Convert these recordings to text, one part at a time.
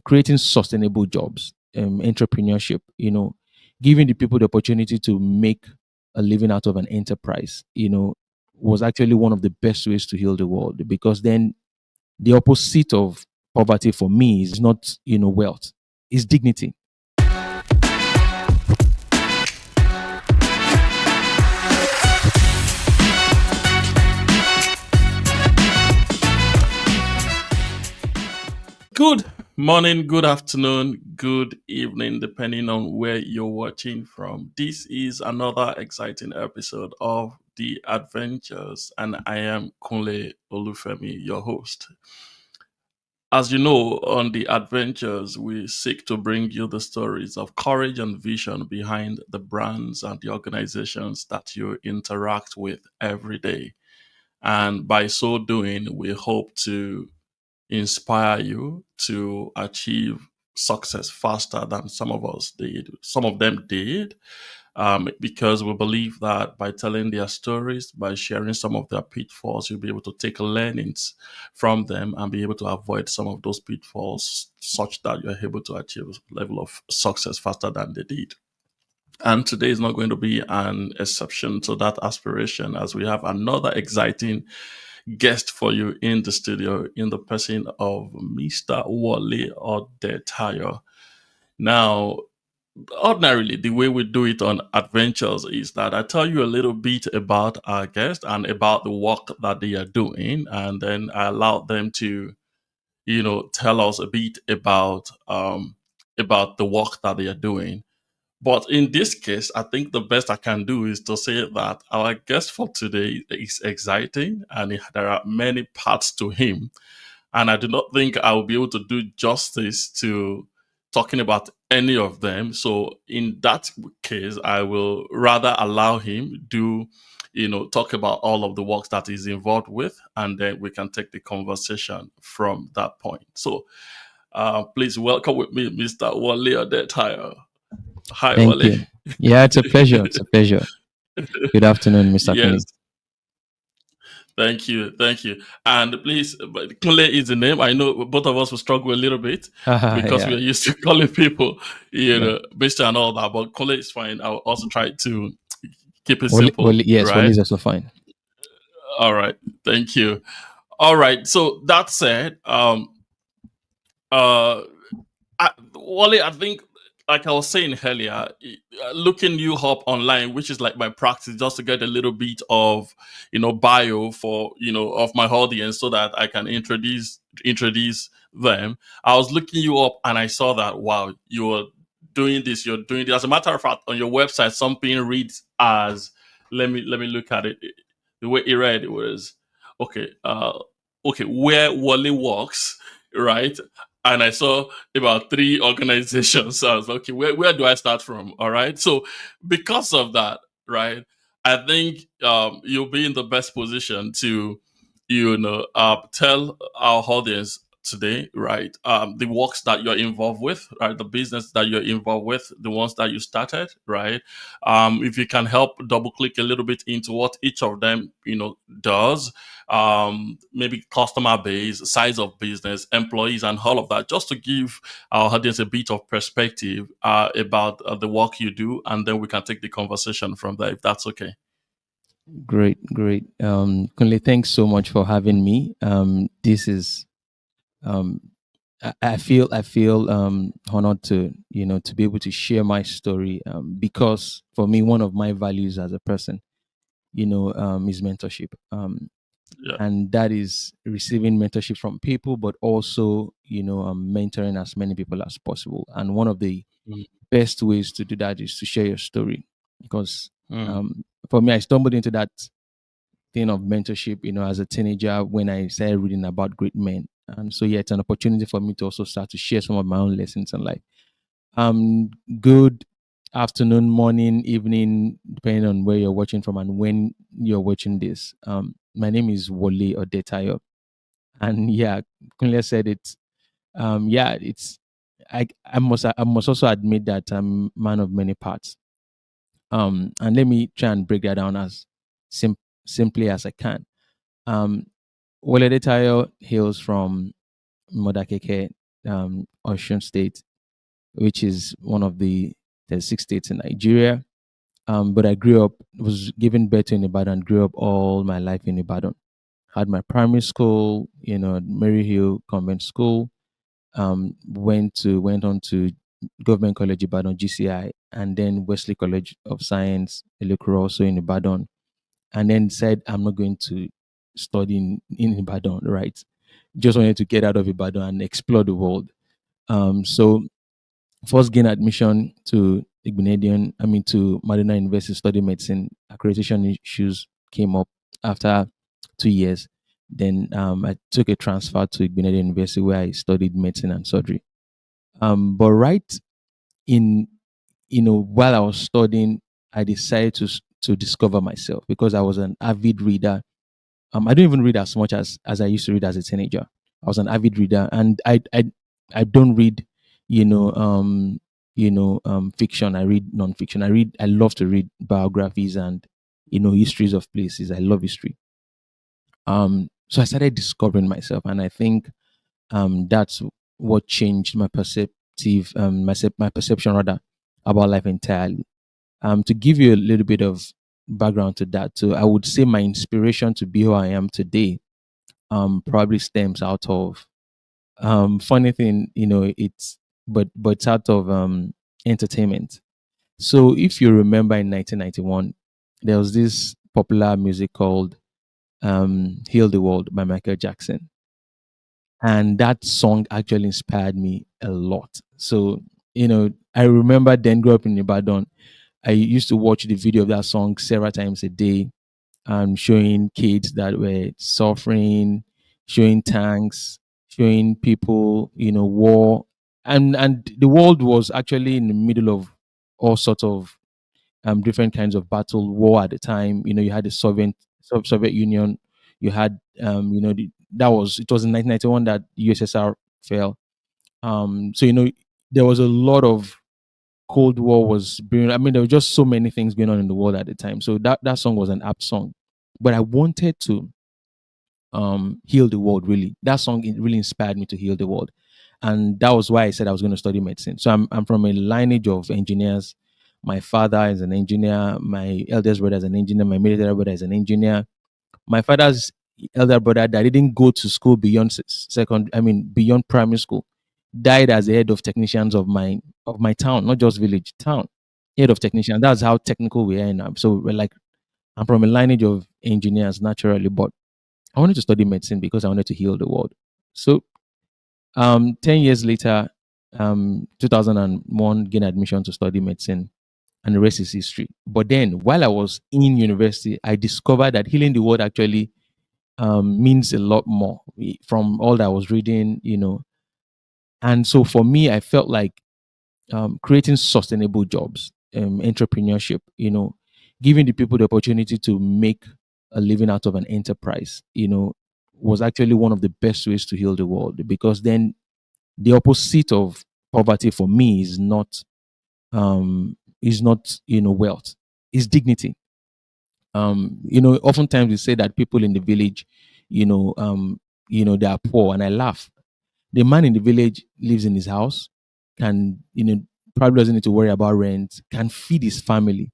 creating sustainable jobs, entrepreneurship, giving the people the opportunity to make a living out of an enterprise, was actually one of the best ways to heal the world, because then the opposite of poverty for me is not, wealth, it's dignity. Good morning, good afternoon, good evening, depending on where you're watching from. This is another exciting episode of The Adventures, and I am Kunle Olufemi, your host. As you know, on The Adventures, we seek to bring you the stories of courage and vision behind the brands and the organizations that you interact with every day. And by so doing, we hope to inspire you to achieve success faster than some of us did. Some of them did, because we believe that by telling their stories, by sharing some of their pitfalls, you'll be able to take learnings from them and be able to avoid some of those pitfalls such that you're able to achieve a level of success faster than they did. And today is not going to be an exception to that aspiration, as we have another exciting guest for you in the studio in the person of Mr. Wole Odetayo. Now, ordinarily, the way we do it on Adventures is that I tell you a little bit about our guest and about the work that they are doing, and then I allow them to, tell us a bit about the work that they are doing. But in this case, I think the best I can do is to say that our guest for today is exciting, and there are many parts to him. And I do not think I will be able to do justice to talking about any of them. So in that case, I will rather allow him do, talk about all of the works that he's involved with, and then we can take the conversation from that point. So please welcome with me, Mr. Wole Odetayo. Hi, Thank Wale. you. Yeah, it's a pleasure. It's a pleasure. Good afternoon, Mr. Yes, Kunle. thank you. And please, but Kunle is the name. I know both of us will struggle a little bit because we Yeah, are used to calling people, yeah. Mister and all that. But Kunle is fine. I'll also try to keep it Wole, simple, yes, Wole right? is also fine. All right, thank you. All right. So that said, uh, Wally, I think, like I was saying earlier, looking you up online, which is like my practice, just to get a little bit of, bio for, of my audience, so that I can introduce them. I was looking you up and I saw that, wow, you're doing this. You're doing this. As a matter of fact, on your website, something reads as, let me look at it. The way it read, it was okay. Okay, where Wally works, right? And I saw about three organizations. So I was like, okay, where do I start from? All right. So because of that, right, I think you'll be in the best position to, tell our audience today, right, the works that you're involved with, right, the business that you're involved with, the ones that you started, right. If you can help double click a little bit into what each of them, does, maybe customer base, size of business, employees, and all of that, just to give our audience a bit of perspective about the work you do, and then we can take the conversation from there, if that's okay. Great, great. Kunle, thanks so much for having me. This is um, I feel honored to to be able to share my story, because for me one of my values as a person, is mentorship. Yeah. And that is receiving mentorship from people, but also mentoring as many people as possible. And one of the Mm, best ways to do that is to share your story, because mm, for me, I stumbled into that thing of mentorship, as a teenager when I started reading about great men. And so, yeah, it's an opportunity for me to also start to share some of my own lessons in life. Good afternoon, morning, evening, depending on where you're watching from and when you're watching this. My name is Wole Odetayo, and yeah, Kunle said it. Yeah, it's I must also admit that I'm a man of many parts. And let me try and break that down as simply as I can. Um, Wole Odetayo hails from Modakeke, Osun State, which is one of the 36 states in Nigeria. But I grew up, was given birth in Ibadan, grew up all my life in Ibadan. Had my primary school, at Mary Hill Convent School. Went on to Government College Ibadan GCI, and then Wesley College of Science, Elukuru, also in Ibadan, and then said I'm not going to study in Ibadan, right? Just wanted to get out of Ibadan and explore the world. So first gain admission to to Madonna University to study medicine. Accreditation issues came up after 2 years. Then I took a transfer to Igbinedion University where I studied medicine and surgery. But right in while I was studying, I decided to discover myself because I was an avid reader. I don't even read as much as I used to read as a teenager. I was an avid reader, and I don't read, fiction. I read non-fiction. I love to read biographies and histories of places. I love history. So I started discovering myself, and I think that's what changed my perceptive my perception rather about life entirely. To give you a little bit of background to that, so I would say my inspiration to be who I am today probably stems out of funny thing, it's but it's out of entertainment. So if you remember in 1991, there was this popular music called Heal the World by Michael Jackson. And that song actually inspired me a lot. So, I remember then growing up in Ibadan, I used to watch the video of that song several times a day, showing kids that were suffering, showing tanks, showing people, war. And the world was actually in the middle of all sorts of different kinds of battle war at the time. You had the Soviet Union. You had it was in 1991 that USSR fell. So there was a lot of Cold War was being. I mean, there were just so many things going on in the world at the time. So that song was an apt song, but I wanted to heal the world. Really, that song it really inspired me to heal the world, and that was why I said I was going to study medicine. So I'm from a lineage of engineers. My father is an engineer. My eldest brother is an engineer. My middle brother is an engineer. My father's elder brother that didn't go to school beyond second. I mean, beyond primary school, died as the head of technicians of my town, not just village, town. Head of technician. That's how technical we are now. So we're like, I'm from a lineage of engineers naturally, but I wanted to study medicine because I wanted to heal the world. So 10 years later, 2001, gained admission to study medicine, and the rest is history. But then, while I was in university, I discovered that healing the world actually means a lot more from all that I was reading, And so for me, I felt like creating sustainable jobs, entrepreneurship, giving the people the opportunity to make a living out of an enterprise, was actually one of the best ways to heal the world because then the opposite of poverty for me is not wealth, is dignity. Oftentimes we say that people in the village, you know, um, they are poor, and I laugh. The man in the village lives in his house, can, probably doesn't need to worry about rent, can feed his family,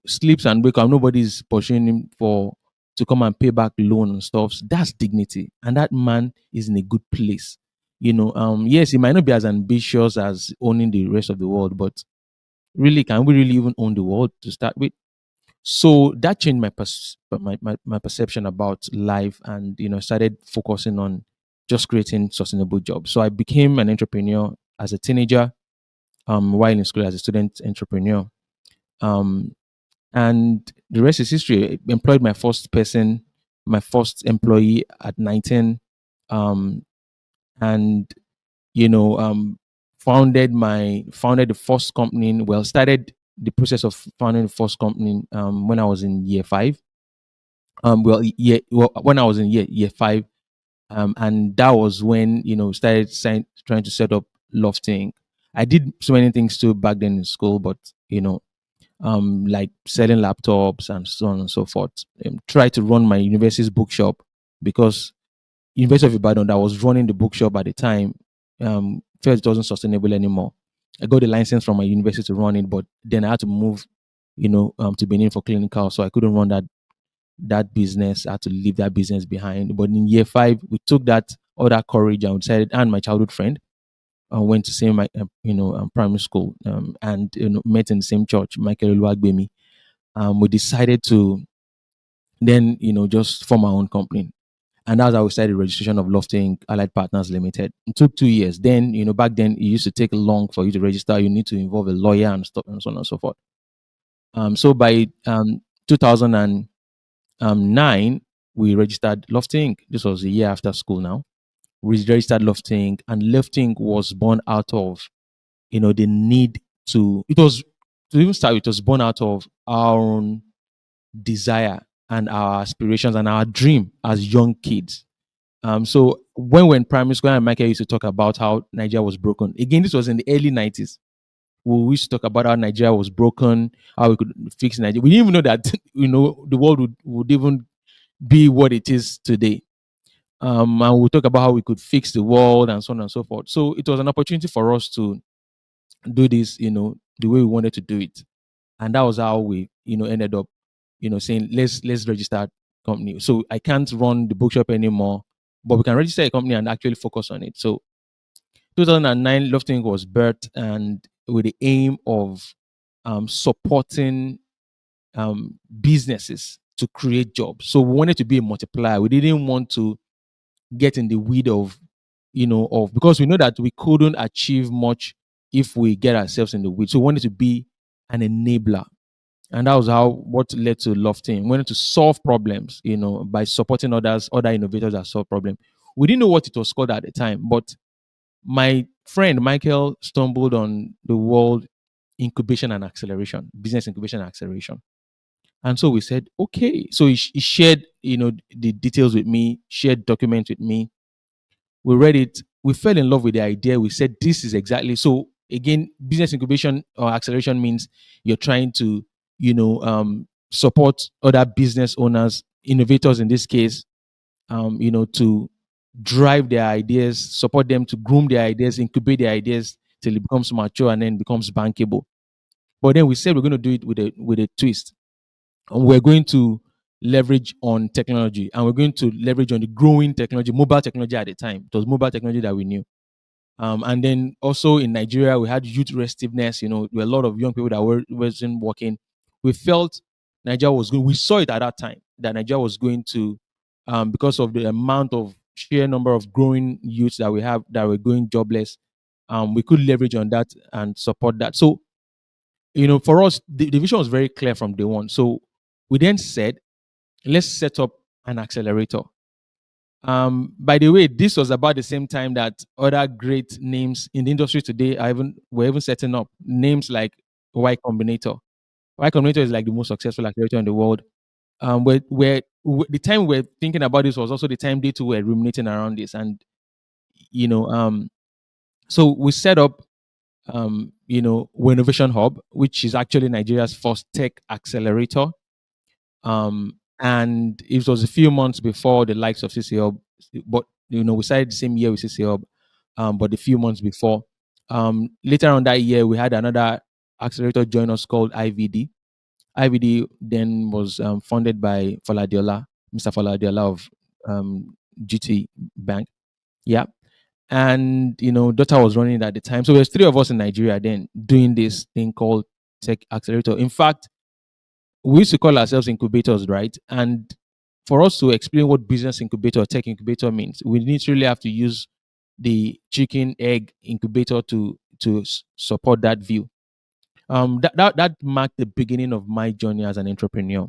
sleeps and wake up. Nobody's pursuing him for to come and pay back loan and stuff. That's dignity. And that man is in a good place. Yes, he might not be as ambitious as owning the rest of the world, but really, can we really even own the world to start with? So that changed my perception about life, and started focusing on just creating sustainable jobs. So I became an entrepreneur as a teenager, while in school as a student entrepreneur, um, and the rest is history. I employed my first employee at 19, um, and you know um, founded the first company. Well, started the process of founding the first company when I was in year five. When I was in year five, and that was when started trying to set up lofting. I did so many things too back then in school, but like selling laptops and so on and so forth. Try to run my university's bookshop because University of Ibadan that was running the bookshop at the time. felt it wasn't sustainable anymore. I got the license from my university to run it, but then I had to move, to Benin for clinical, so I couldn't run that business. I had to leave that business behind. But in year five, we took that other courage and we decided, and my childhood friend went to same primary school, and met in the same church, Michael Oluwagbemi. We decided to then just form our own company, and that's how we started the registration of Lofting Allied Partners Limited. It took 2 years. Then back then it used to take long for you to register. You need to involve a lawyer and stuff and so on and so forth. So by 2009, we registered Lofting. This was a year after school. Now we registered Lofting, and Lofting was born out of the need to. It was to even start. It was born out of our own desire and our aspirations and our dream as young kids. So when we're in primary school, and Michael used to talk about how Nigeria was broken. Again, this was in the early 90s. We used to talk about how Nigeria was broken, how we could fix Nigeria. We didn't even know that the world would even be what it is today. And we talk about how we could fix the world and so on and so forth. So it was an opportunity for us to do this, the way we wanted to do it. And that was how we, ended up, saying let's register company. So I can't run the bookshop anymore, but we can register a company and actually focus on it. So 2009, Lofting was birthed, and with the aim of supporting businesses to create jobs. So we wanted to be a multiplier. We didn't want to get in the weed of, because we know that we couldn't achieve much if we get ourselves in the weed. So we wanted to be an enabler. And that was how what led to Lofting. We wanted to solve problems, by supporting other innovators that solve problems. We didn't know what it was called at the time, but my friend Michael stumbled on the word incubation and acceleration, business incubation and acceleration. And so we said, okay. So he shared, the details with me, shared documents with me. We read it. We fell in love with the idea. We said, this is exactly. So again, business incubation or acceleration means you're trying to, support other business owners, innovators in this case, to drive their ideas, support them to groom their ideas, incubate their ideas till it becomes mature and then becomes bankable. But then we said we're going to do it with a twist. And we're going to leverage on technology, and we're going to leverage on the growing technology, mobile technology at the time. It was mobile technology that we knew. And then also in Nigeria, we had youth restiveness. There were a lot of young people that wasn't working. We felt Nigeria was going. We saw it at that time that Nigeria was going to, because of the amount of sheer number of growing youths that we have that were going jobless. We could leverage on that and support that. So for us, the vision was very clear from day one. So we then said, let's set up an accelerator. By the way, this was about the same time that other great names in the industry today were even setting up names like Y Combinator. Y Combinator is like the most successful accelerator in the world. The time we're thinking about this was also the time they too were ruminating around this, and you know, um, so we set up Wennovation Hub, which is actually Nigeria's first tech accelerator. And it was a few months before the likes of CC Hub, but we started the same year with CC Hub, but a few months before. Later on that year, we had another accelerator join us called IVD. IVD then was funded by Faladiola, Mr. Faladiola of GT Bank. Yeah. And Dota was running it at the time. So there's three of us in Nigeria then doing this thing called Tech Accelerator. In fact, we used to call ourselves incubators, right? And for us to explain what business incubator or tech incubator means, we literally have to use the chicken egg incubator to support that view. That marked the beginning of my journey as an entrepreneur,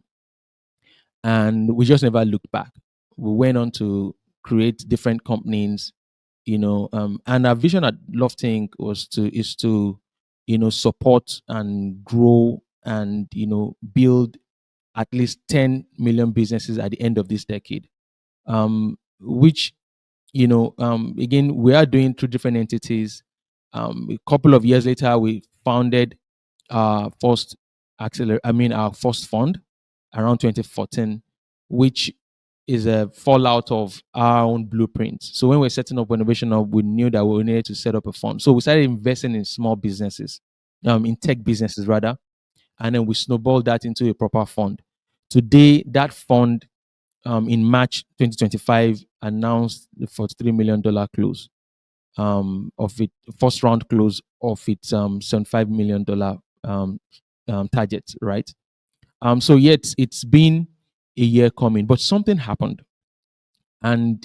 and we just never looked back. We went on to create different companies, and our vision at Lofting is to support and grow and build at least 10 million businesses at the end of this decade. Which again, we are doing through different entities. A couple of years later, we founded our first our first fund around 2014, which is a fallout of our own blueprints. So when we're setting up Innovation Hub, we knew that we needed to set up a fund. So we started investing in small businesses, in tech businesses rather, and then we snowballed that into a proper fund. Today, that fund in March 2025 announced the $43 million close of it, first round close of its $75 million target, right? So yet it's been a year coming, but something happened and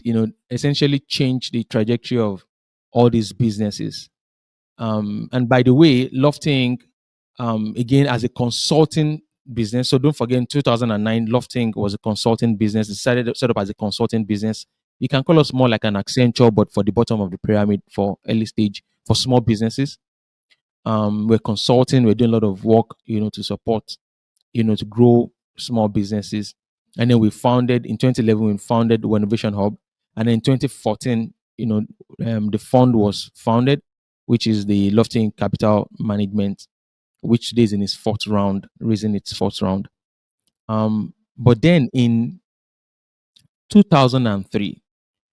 essentially changed the trajectory of all these businesses. And by the way, Lofting, again, as a consulting business. So don't forget, in 2009, Lofting was a consulting business. It started set up as a consulting business. You can call us more like an Accenture, but for the bottom of the pyramid, for early stage, for small businesses. We're consulting. We're doing a lot of work, to support, to grow small businesses. And then we founded in 2011. We founded the Wennovation Hub, and then in 2014, the fund was founded, which is the Lofting Capital Management, which is in its fourth round, raising its fourth round. But then in 2003,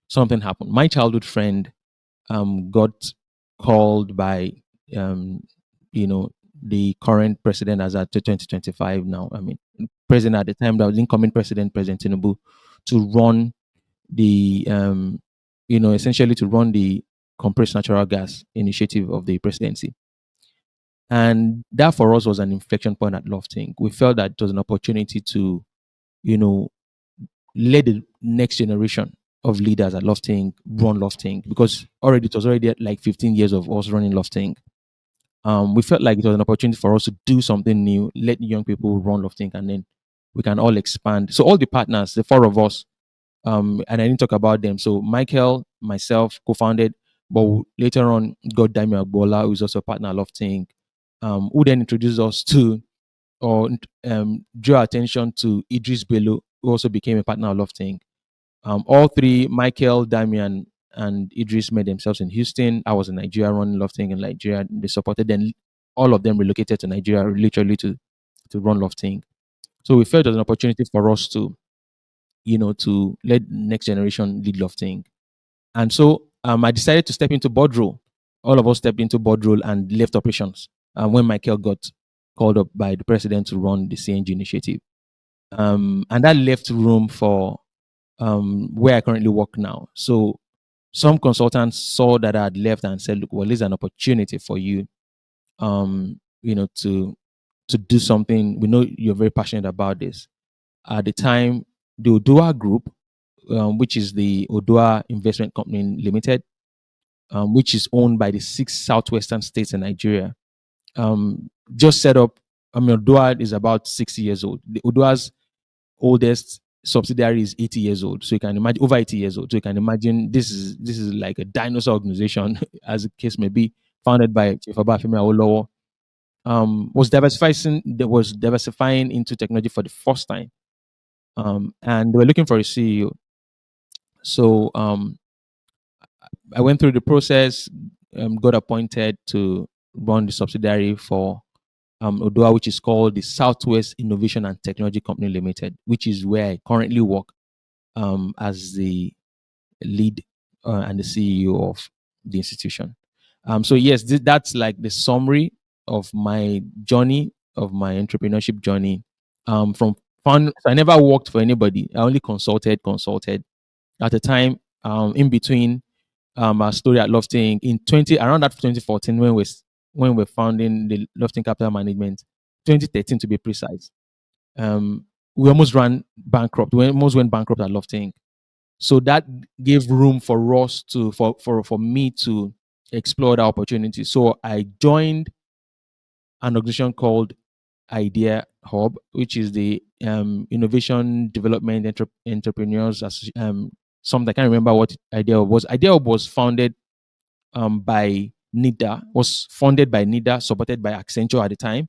something happened. My childhood friend got called by um, you know the current president as at 2025 now. I mean, president at the time, that was incoming president, President Tinubu, to run the essentially to run the compressed natural gas initiative of the presidency. And that for us was an inflection point at Lofting. We felt that it was an opportunity to, you know, let the next generation of leaders at Lofting run Lofting, because already it was already like 15 years of us running Lofting. We felt like it was an opportunity for us to do something new, let young people run Lofting, and then we can all expand. So all the partners, the four of us, and I didn't talk about them. So Michael, myself, co-founded, but later on got Dami Agbola, who's also a partner at Lofting, who then introduced us to or drew our attention to Idris Bello, who also became a partner of Lofting. All three, Michael, Damian, and Idris, met themselves in Houston. I was in Nigeria running Lofting in Nigeria. They supported them. All of them relocated to Nigeria literally to run Lofting. So we felt it was an opportunity for us to, to let next generation lead Lofting. And so I decided to step into board role. All of us stepped into board role and left operations. When Michael got called up by the president to run the CNG initiative. And that left room for where I currently work now. So some consultants saw that I had left and said, "Look, well, there's an opportunity for you, to do something. We know you're very passionate about this." At the time, the Odua Group, which is the Odua Investment Company Limited, which is owned by the six southwestern states in Nigeria, just set up. I mean, Odua is about 60 years old. The Odua's oldest subsidiary is 80 years old. So you can imagine, over 80 years old. So you can imagine this is like a dinosaur organization, as the case may be, founded by Chief Obafemi Awolowo. Was diversifying into technology for the first time. And they were looking for a CEO. So I went through the process, got appointed to run the subsidiary for Odua, which is called the Southwest Innovation and Technology Company Limited, which is where I currently work as the lead and the CEO of the institution. So yes, that's like the summary of my journey, of my entrepreneurship journey. From fun, so I never worked for anybody. I only consulted. At the time, in between our story at Lofting in 20 around that 2014, when we're founding the Lofting Capital Management, 2013 to be precise. We almost ran bankrupt. We almost went bankrupt at Lofting. So that gave room for us to for me to explore the opportunity. So I joined an organization called Idea Hub, which is the Innovation Development Entrepreneurs something I can't remember what Idea Hub was. Idea Hub was founded by NIDA, was funded by NIDA, supported by Accenture at the time.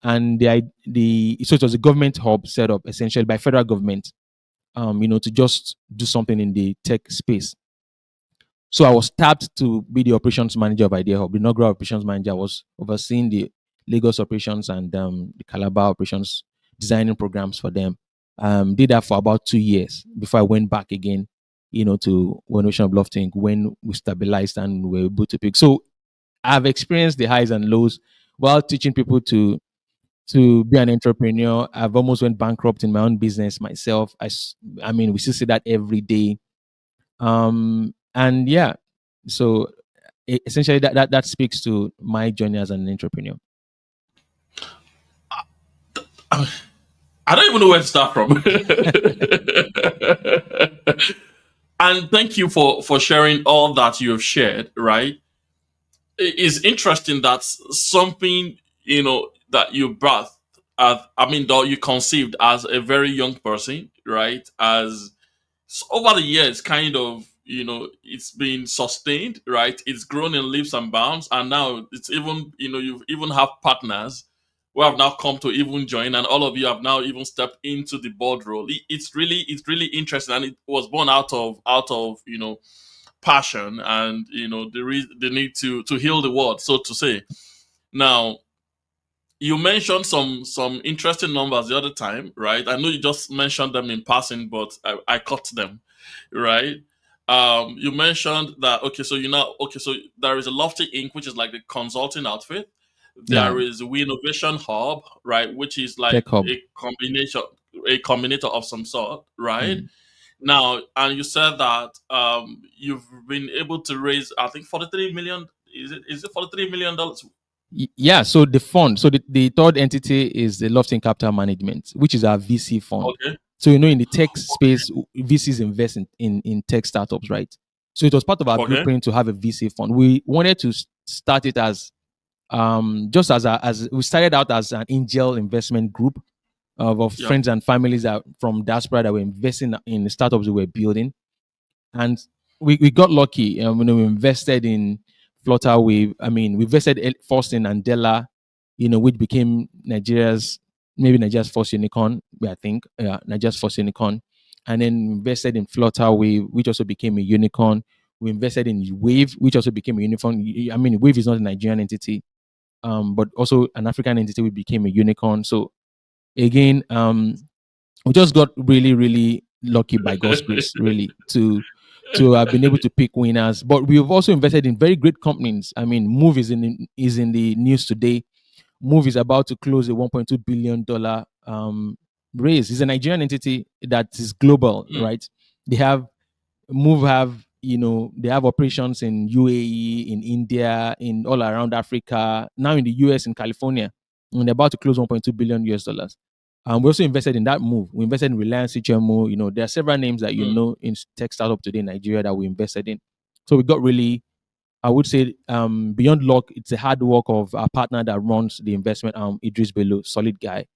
And so it was a government hub set up essentially by federal government, to just do something in the tech space. So I was tapped to be the operations manager of Idea Hub. The inaugural operations manager. Was overseeing the Lagos operations and the Calabar operations, designing programs for them Did that for about 2 years before I went back again, to Wennovation Hub Lofting when we stabilized and we were able to pick. So I've experienced the highs and lows while teaching people to be an entrepreneur. I've almost went bankrupt in my own business myself. I mean, we still see that every day. And yeah, so essentially that speaks to my journey as an entrepreneur. I don't even know where to start from. And thank you for sharing all that you have shared. Right, it's interesting that something that you birthed, I mean, that you conceived as a very young person, right? As over the years, kind of, it's been sustained, right? It's grown in leaps and bounds, and now it's even, you've even have partners who have now come to even join, and all of you have now even stepped into the board role. It's really interesting, and it was born out of passion and the need to heal the world, so to say. Now, you mentioned some interesting numbers the other time, right? I know you just mentioned them in passing, but I caught them, right? You mentioned that, okay, so so there is a Lofty Inc., which is like the consulting outfit. Yeah, There is We Innovation Hub, right, which is like tech hub. a combinator of some sort, right? Mm. Now, and you said that you've been able to raise, I think, 43 million. Is it $43 million? Yeah, so the fund, so the third entity is the Lofting Capital Management, which is our VC fund. Okay, So in the tech okay, space, VCs invest in tech startups, right? So it was part of our okay. blueprint to have a VC fund. We wanted to start it as just as we started out as an angel investment group of Yeah. friends and families that from diaspora that were investing in the startups we were building. And we got lucky. We invested in Flutterwave. I mean, we invested first in Andela, which became Nigeria's first unicorn. I think, Nigeria's first unicorn, and then we invested in Flutterwave, which also became a unicorn. We invested in Wave, which also became a unicorn. I mean, Wave is not a Nigerian entity, but also an African entity, which became a unicorn. So again, we just got really, really lucky by God's grace, really, to have been able to pick winners. But we've also invested in very great companies. I mean, Move is in the news today. Move is about to close a $1.2 billion raise. It's a Nigerian entity that is global, Mm, right? They have Move have they have operations in UAE, in India, in all around Africa, now in the US, in California, and they're about to close $1.2 billion. We also invested in that Move. We invested in Reliance HMO. There are several names that mm, in tech startup today in Nigeria that we invested in. So we got really, I would say, beyond luck, it's a hard work of our partner that runs the investment, Idris Bello, solid guy.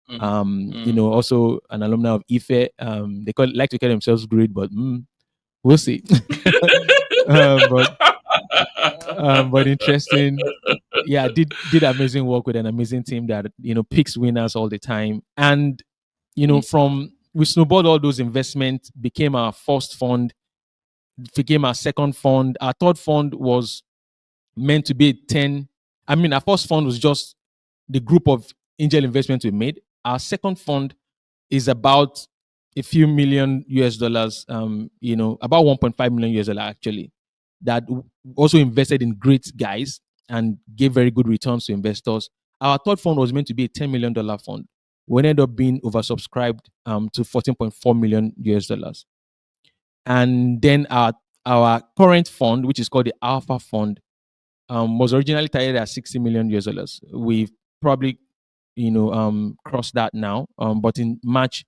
mm, mm. Also an alumni of IFE. Like to call themselves great, but we'll see. But interesting. Yeah, did amazing work with an amazing team that picks winners all the time. And Mm, from we snowballed all those investments, became our first fund, became our second fund. Our third fund was meant to be 10. I mean, our first fund was just the group of angel investments we made. Our second fund is about a few million US dollars, about 1.5 million US dollars actually, that also invested in great guys and gave very good returns to investors. Our third fund was meant to be a $10 million fund. We ended up being oversubscribed to 14.4 million US dollars. And then our current fund, which is called the Alpha Fund, was originally targeted at 60 million US dollars. We've probably crossed that now. But in March,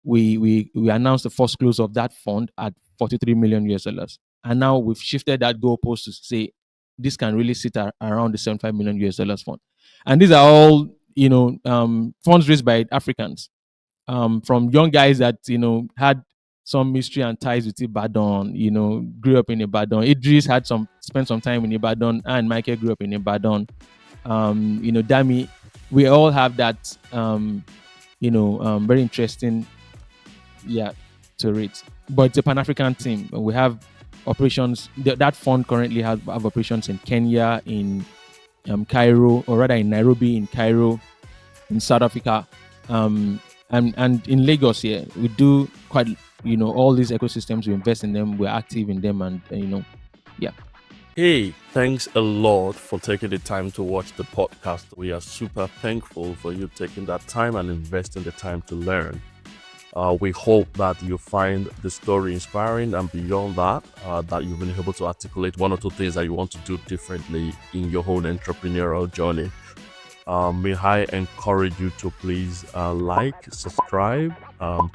we announced the first close of that fund at 43 million US dollars. And now we've shifted that goalpost to say this can really sit around the 75 million US dollars fund. And these are all funds raised by Africans, from young guys that had some mystery and ties with Ibadan, grew up in Ibadan. Idris had spent some time in Ibadan, and Michael grew up in Ibadan. Dami, we all have that very interesting, yeah, to rate. But it's a Pan African team. We have operations. That fund currently have operations in Kenya, in Cairo, or rather in Nairobi, in Cairo, in South Africa. And in Lagos here, we do quite, all these ecosystems. We invest in them. We're active in them, and yeah. Hey, thanks a lot for taking the time to watch the podcast. We are super thankful for you taking that time and investing the time to learn. We hope that you find the story inspiring, and beyond that, that you've been able to articulate one or two things that you want to do differently in your own entrepreneurial journey. May I encourage you to please like, subscribe,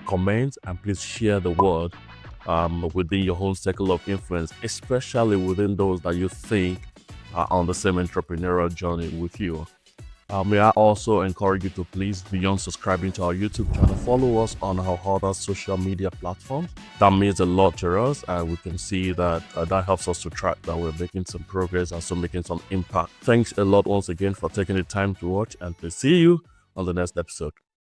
comment, and please share the word within your own circle of influence, especially within those that you think are on the same entrepreneurial journey with you. May I also encourage you to please, beyond subscribing to our YouTube channel, follow us on our other social media platforms. That means a lot to us, and we can see that that helps us to track that we're making some progress and so making some impact. Thanks a lot once again for taking the time to watch, and to see you on the next episode.